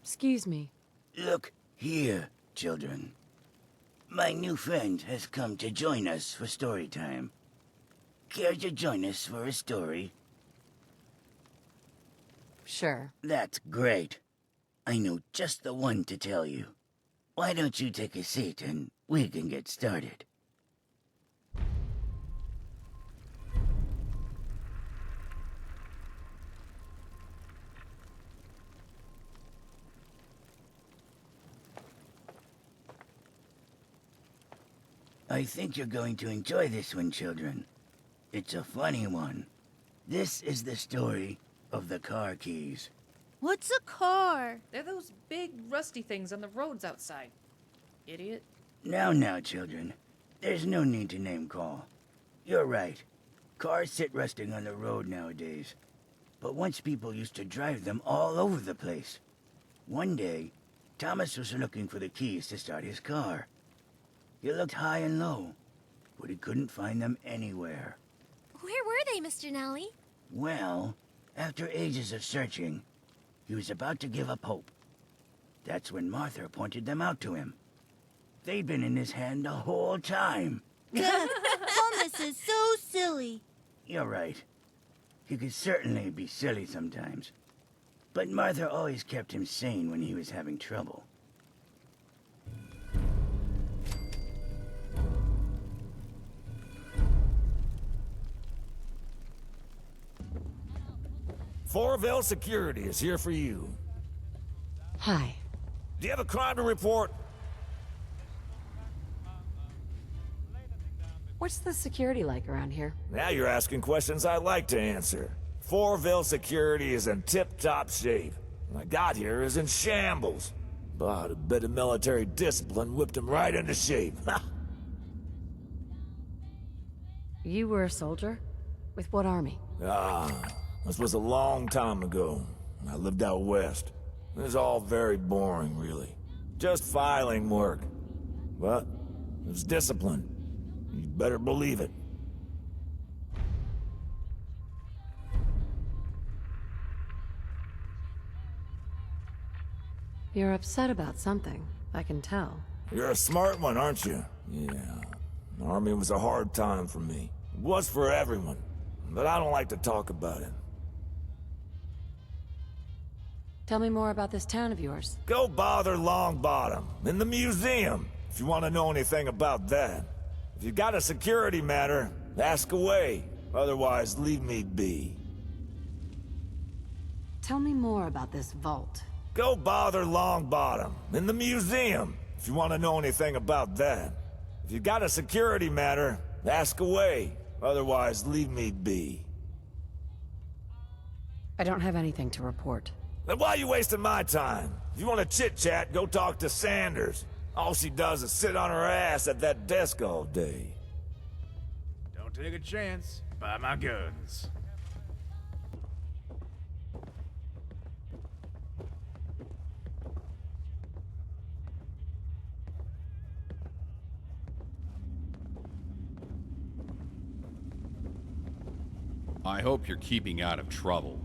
Excuse me. Look here, children. My new friend has come to join us for story time. Care to join us for a story? Sure. That's great. I know just the one to tell you. Why don't you take a seat and we can get started? I think you're going to enjoy this one, children. It's a funny one. This is the story of the car keys. What's a car? They're those big, rusty things on the roads outside. Idiot. Now, children. There's no need to name call. You're right. Cars sit rusting on the road nowadays. But once people used to drive them all over the place. One day, Thomas was looking for the keys to start his car. He looked high and low, but he couldn't find them anywhere. Where were they, Mr. Nally? Well, after ages of searching, he was about to give up hope. That's when Martha pointed them out to him. They'd been in his hand the whole time. Thomas is so silly. You're right. He could certainly be silly sometimes. But Martha always kept him sane when he was having trouble. Fourville Security is here for you. Hi. Do you have a crime to report? What's the security like around here? Now you're asking questions I like to answer. Fourville Security is in tip-top shape. When I got here, it was in shambles. But a bit of military discipline whipped him right into shape. You were a soldier? With what army? This was a long time ago. I lived out west. It was all very boring, really. Just filing work. But it was discipline. You better believe it. You're upset about something, I can tell. You're a smart one, aren't you? Yeah. The army was a hard time for me. It was for everyone. But I don't like to talk about it. Tell me more about this town of yours. Go bother Longbottom, in the museum, if you want to know anything about that. If you got a security matter, ask away. Otherwise, leave me be. Tell me more about this vault. Go bother Longbottom, in the museum, if you want to know anything about that. If you got a security matter, ask away. Otherwise, leave me be. I don't have anything to report. Then why are you wasting my time? If you want to chit-chat, go talk to Sanders. All she does is sit on her ass at that desk all day. Don't take a chance. Buy my guns. I hope you're keeping out of trouble.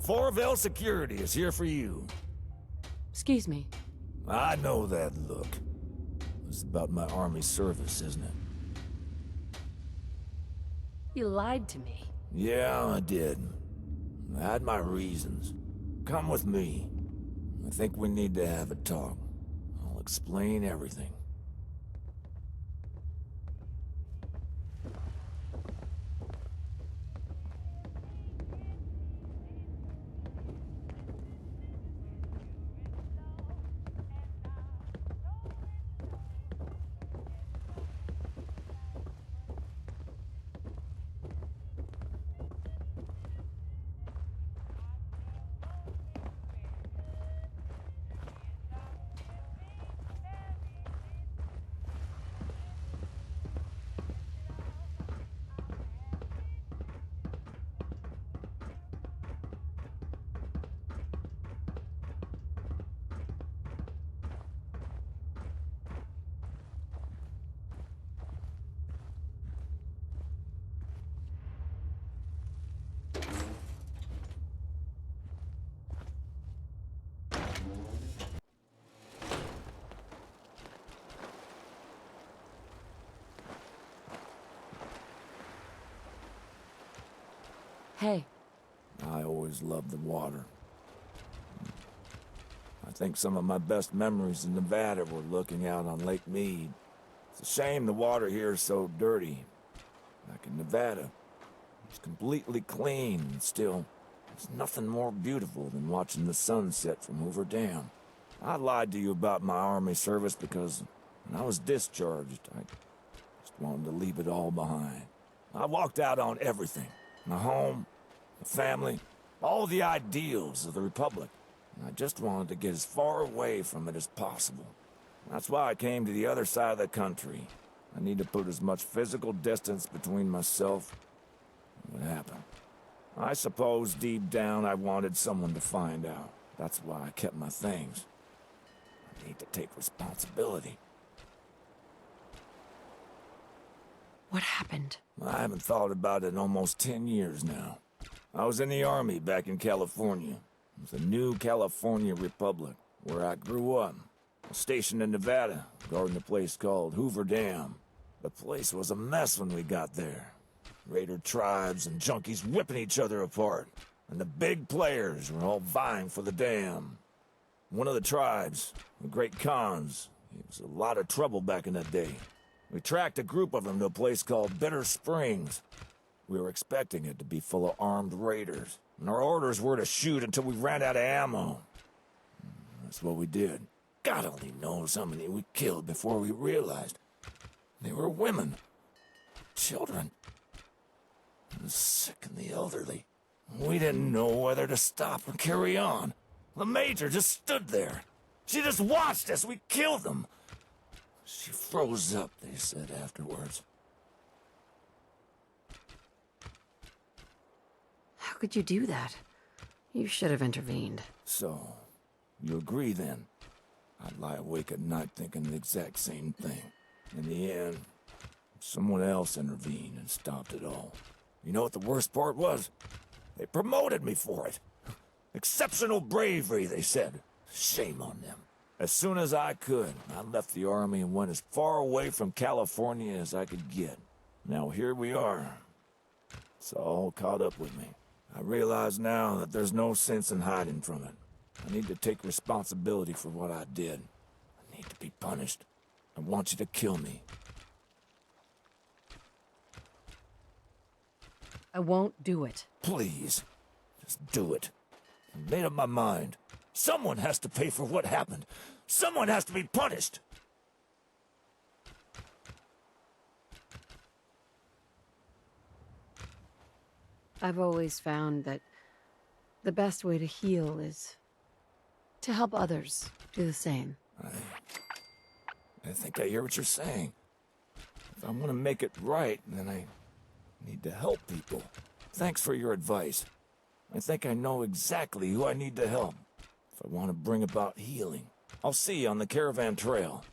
Fourville Security is here for you. Excuse me. I know that look. It's about my army service, isn't it? You lied to me. Yeah, I did. I had my reasons. Come with me. I think we need to have a talk. I'll explain everything. Hey, I always loved the water. I think some of my best memories in Nevada were looking out on Lake Mead. It's a shame the water here is so dirty. Back in Nevada, it's completely clean, and still, there's nothing more beautiful than watching the sun set from Hoover Dam. I lied to you about my army service because when I was discharged, I just wanted to leave it all behind. I walked out on everything. My home, my family, all the ideals of the Republic. And I just wanted to get as far away from it as possible. That's why I came to the other side of the country. I need to put as much physical distance between myself and what happened. I suppose deep down I wanted someone to find out. That's why I kept my things. I need to take responsibility. what happened? I haven't thought about it in almost 10 years now. I was in the Army back in California. It was the new California Republic, where I grew up. I was stationed in Nevada, guarding a place called Hoover Dam. The place was a mess when we got there. Raider tribes and junkies whipping each other apart. And the big players were all vying for the dam. One of the tribes, the Great Khans, it was a lot of trouble back in that day. We tracked a group of them to a place called Bitter Springs. We were expecting it to be full of armed raiders, and our orders were to shoot until we ran out of ammo. That's what we did. God only knows how many we killed before we realized they were women, children, the sick and the elderly. We didn't know whether to stop or carry on. The Major just stood there. She just watched as we killed them. She froze up, they said afterwards. How could you do that? You should have intervened. So, you agree then? I'd lie awake at night thinking the exact same thing. In the end, someone else intervened and stopped it all. You know what the worst part was? They promoted me for it. Exceptional bravery, they said. Shame on them. As soon as I could, I left the Army and went as far away from California as I could get. Now here we are. It's all caught up with me. I realize now that there's no sense in hiding from it. I need to take responsibility for what I did. I need to be punished. I want you to kill me. I won't do it. Please, just do it. I made up my mind. Someone has to pay for what happened. Someone has to be punished. I've always found that the best way to heal is to help others do the same. I think I hear what you're saying. If I want to make it right, then I need to help people. Thanks for your advice. I think I know exactly who I need to help if I want to bring about healing. I'll see you on the caravan trail.